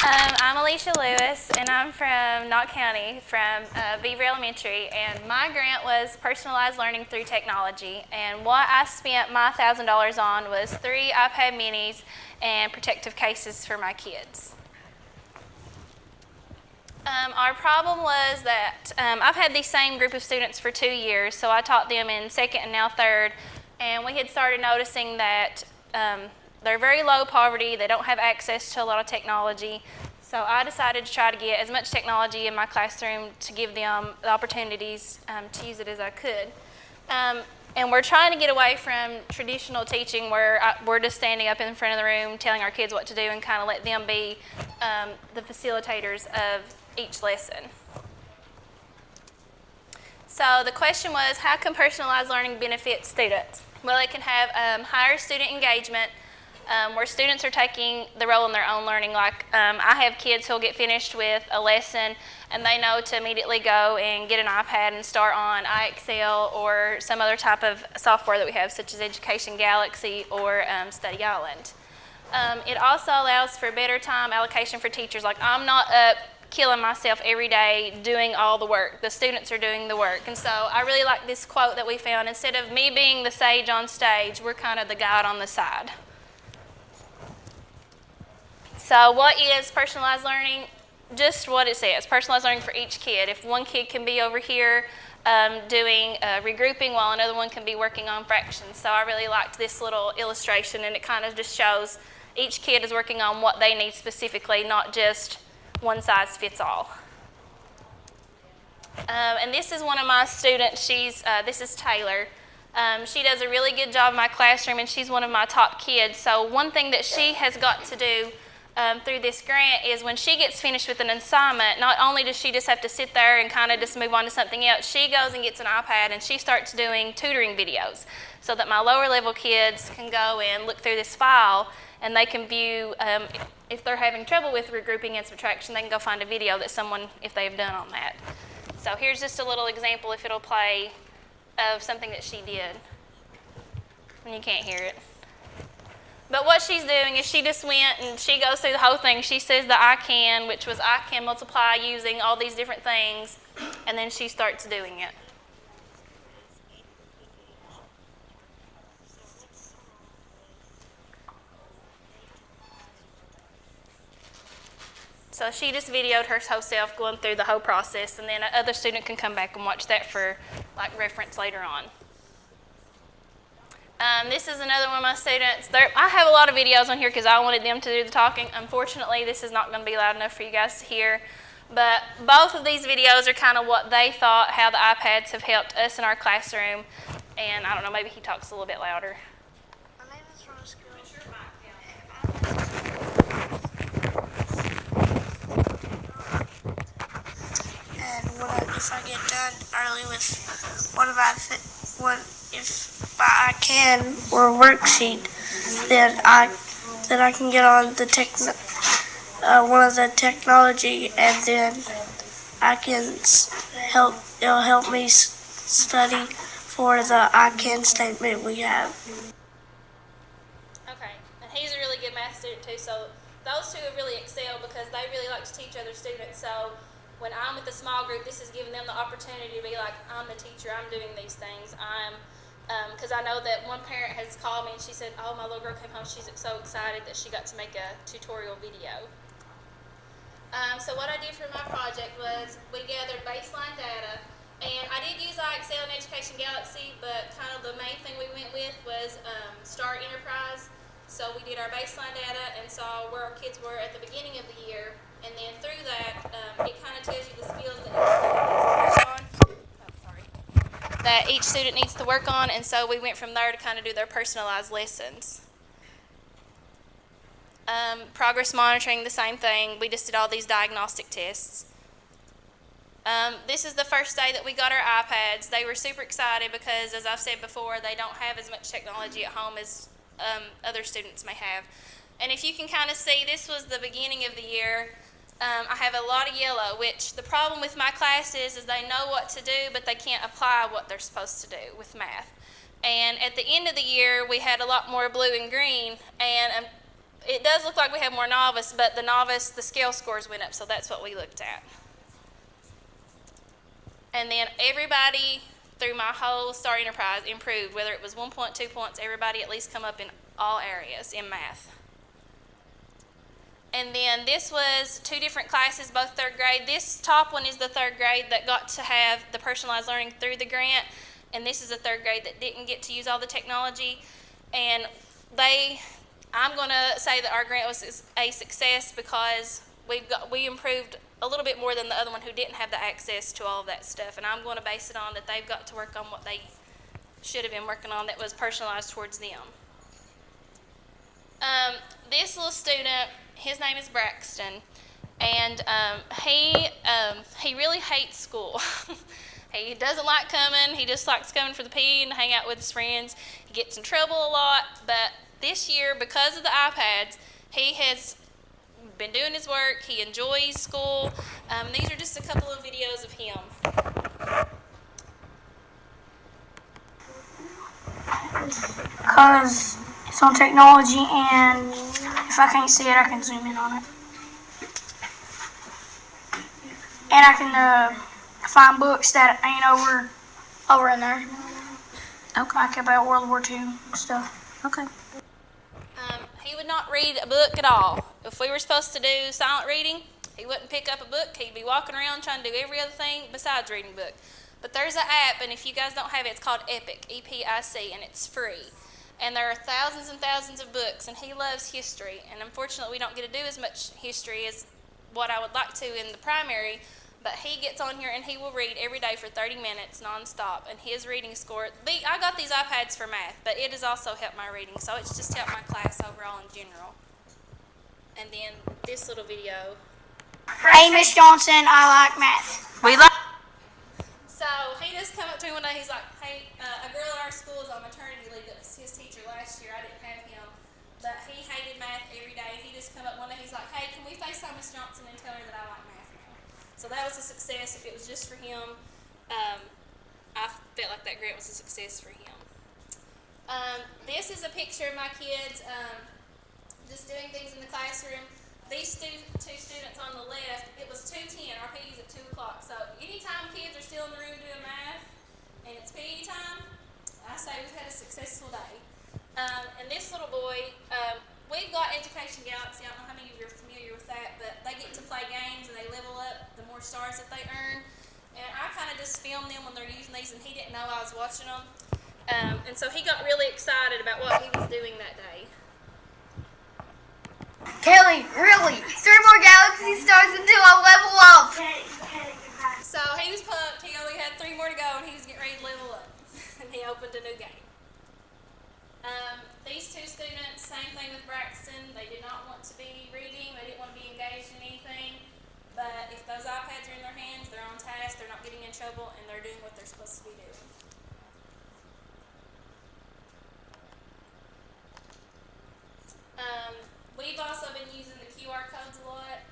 I'm Elisha Lewis, and I'm from Knott County, from Beaver Elementary, and my grant was Personalized Learning Through Technology, and what I spent my $1,000 on was 3 iPad minis and protective cases for my kids. Our problem was that I've had the same group of students for 2 years, so I taught them in second and now third, and we had started noticing that they're very low poverty, they don't have access to a lot of technology, so I decided to try to get as much technology in my classroom to give them the opportunities to use it as I could. And we're trying to get away from traditional teaching where we're just standing up in front of the room telling our kids what to do and kind of let them be the facilitators of each lesson. So the question was, how can personalized learning benefit students? Well, it can have higher student engagement, where students are taking the role in their own learning. Like I have kids who'll get finished with a lesson and they know to immediately go and get an iPad and start on iExcel or some other type of software that we have, such as Education Galaxy or Study Island. It also allows for better time allocation for teachers. Like I'm not up killing myself every day doing all the work. The students are doing the work. And so I really like this quote that we found. Instead of me being the sage on stage, we're kind of the guide on the side. So what is personalized learning? Just what it says, personalized learning for each kid. If one kid can be over here doing regrouping while another one can be working on fractions. So I really liked this little illustration, and it kind of just shows each kid is working on what they need specifically, not just one size fits all. And this is one of my students. This is Taylor. She does a really good job in my classroom, and she's one of my top kids. So one thing that she has got to do through this grant is when she gets finished with an assignment, not only does she just have to sit there and kind of just move on to something else, she goes and gets an iPad and she starts doing tutoring videos so that my lower level kids can go and look through this file and they can view, if they're having trouble with regrouping and subtraction, they can go find a video that someone, if they've done on that. So here's just a little example, if it'll play, of something that she did. And you can't hear it. But what she's doing is she just went and she goes through the whole thing. She says the I can, which was I can multiply using all these different things, and then she starts doing it. So she just videoed herself going through the whole process, and then another student can come back and watch that for like reference later on. This is another one of my students. I have a lot of videos on here because I wanted them to do the talking. Unfortunately, this is not going to be loud enough for you guys to hear. But both of these videos are kind of what they thought, how the iPads have helped us in our classroom. And I don't know, maybe he talks a little bit louder. My name is Roscoe. And if I get done early with if I can or a worksheet, then I can get on the one of the technology, and then it'll help me study for the I can statement we have. Okay, and he's a really good math student too, so those two have really excelled because they really like to teach other students. So when I'm with the small group, this is giving them the opportunity to be like, I'm the teacher, I'm doing these things. Because I know that one parent has called me and she said, oh, my little girl came home, she's so excited that she got to make a tutorial video. So what I did for my project was we gathered baseline data, and I did use iExcel and Education Galaxy, but kind of the main thing we went with was Star Enterprise. So we did our baseline data and saw where our kids were at the beginning of the year, and then through that, it kind of tells you the skills that each student needs to work on, and so we went from there to kind of do their personalized lessons. Progress monitoring, the same thing. We just did all these diagnostic tests. This is the first day that we got our iPads. They were super excited because, as I've said before, they don't have as much technology at home as other students may have. And if you can kind of see, this was the beginning of the year. I have a lot of yellow, which the problem with my class is they know what to do, but they can't apply what they're supposed to do with math. And at the end of the year, we had a lot more blue and green, and it it does look like we have more novice, but the scale scores went up, so that's what we looked at. And then everybody through my whole Star Enterprise improved, whether it was 1 point, 2 points, everybody at least come up in all areas in math. And then this was 2 different classes, both 3rd grade. This top one is the 3rd grade that got to have the personalized learning through the grant, and this is the 3rd grade that didn't get to use all the technology. And I'm going to say that our grant was a success because we improved a little bit more than the other one who didn't have the access to all of that stuff. And I'm going to base it on that they've got to work on what they should have been working on that was personalized towards them. This little student, his name is Braxton, and he really hates school. He doesn't like coming. He just likes coming for the PE and hang out with his friends. He gets in trouble a lot, but this year, because of the iPads, he has been doing his work. He enjoys school. These are just a couple of videos of him. Because it's on technology, and if I can't see it, I can zoom in on it. And I can find books that ain't over in there. Okay. Like about World War II stuff. Okay. He would not read a book at all. If we were supposed to do silent reading, he wouldn't pick up a book. He'd be walking around trying to do every other thing besides reading a book. But there's an app, and if you guys don't have it, it's called Epic, E-P-I-C, and it's free. And there are thousands and thousands of books, and he loves history. And unfortunately, we don't get to do as much history as what I would like to in the primary, but he gets on here and he will read every day for 30 minutes nonstop. And his reading score, I got these iPads for math, but it has also helped my reading, so it's just helped my class overall in general. And then this little video. Hey, Miss Johnson, I like math. We like. So he just come up to me one day, he's like, hey, a girl at our school is on maternity leave. That was his teacher last year. I didn't have him. But he hated math every day. He just come up one day, he's like, hey, can we FaceTime Miss Johnson and tell her that I like math now? So that was a success. If it was just for him, I felt like that grant was a success for him. This is a picture of my kids just doing things in the classroom. These 2 students on the left, it was 2:10, our PE's at 2 o'clock. So anytime kids are still in the room doing math and it's PE time, I say we've had a successful day. And this little boy, we've got Education Galaxy. I don't know how many of you are familiar with that, but they get to play games and they level up the more stars that they earn. And I kind of just film them when they're using these, and he didn't know I was watching them. And so he got really excited about what he was doing that day. Kelly, really? 3 more galaxy stars until I level up. So he was pumped. He only had 3 more to go, and he was getting ready to level up. And he opened a new game. These 2 students, same thing with Braxton. They did not want to be reading. They didn't want to be engaged in anything. But if those iPads are in their hands, they're on task, they're not getting in trouble, and they're doing what they're supposed to be doing. We've also been using the QR codes a lot,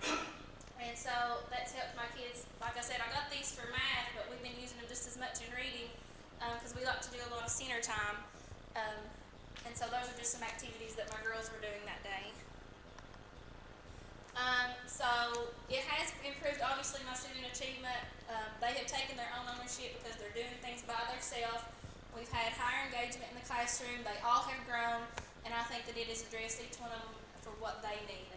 and so that's helped my kids. Like I said, I got these for math, but we've been using them just as much in reading because we like to do a lot of center time, and so those are just some activities that my girls were doing that day. So it has improved, obviously, my student achievement. They have taken their own ownership because they're doing things by themselves. We've had higher engagement in the classroom. They all have grown, and I think that it has addressed each one of them for what they need.